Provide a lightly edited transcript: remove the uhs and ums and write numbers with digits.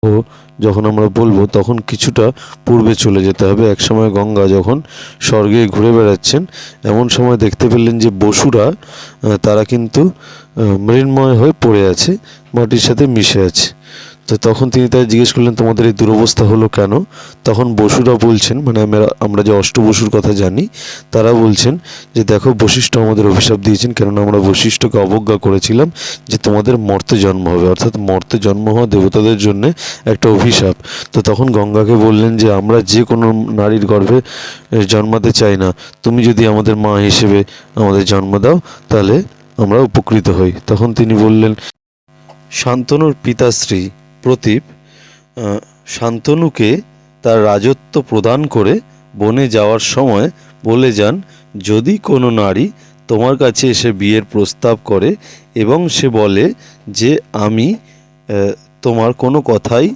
ও যখন আমরা বলবো তখন কিছুটা পূর্বে চলে যেতে হবে। একসময় গঙ্গা যখন স্বর্গে ঘুরে বেড়াচ্ছেন, এমন সময় দেখতে পেলেন যে বসুরা তারা কিন্তু মৃন্ময় হয়ে পড়ে আছে, মাটির সাথে মিশে আছে। তো তখন তিনি তাই জিজ্ঞেস করলেন, তোমাদের এই দুরবস্থা হলো কেন? তখন বসুরা বলছেন, মানে আমরা যে অষ্টবসুর কথা জানি, তারা বলছেন যে দেখো, বশিষ্ঠ আমাদের অভিশাপ দিয়েছেন, কেননা আমরা বশিষ্ঠকে অবজ্ঞা করেছিলাম যে তোমাদের মর্তে জন্ম হবে, অর্থাৎ মর্তে জন্ম হওয়া দেবতাদের জন্য একটা অভিশাপ। তো তখন গঙ্গাকে বললেন যে আমরা যে কোনো নারীর গর্ভে জন্মাতে চাই না, তুমি যদি আমাদের মা হিসেবে আমাদের জন্ম দাও তাহলে আমরা উপকৃত হই। তখন তিনি বললেন, শান্তনুর পিতাশ্রী প্রতীপ শান্তনুকে তার রাজত্ব প্রদান করে বনে যাওয়ার সময় বলে যান, যদি কোনো নারী তোমার কাছে এসে বিয়ের প্রস্তাব করে এবং সে বলে যে আমি তোমার কোনো কথাই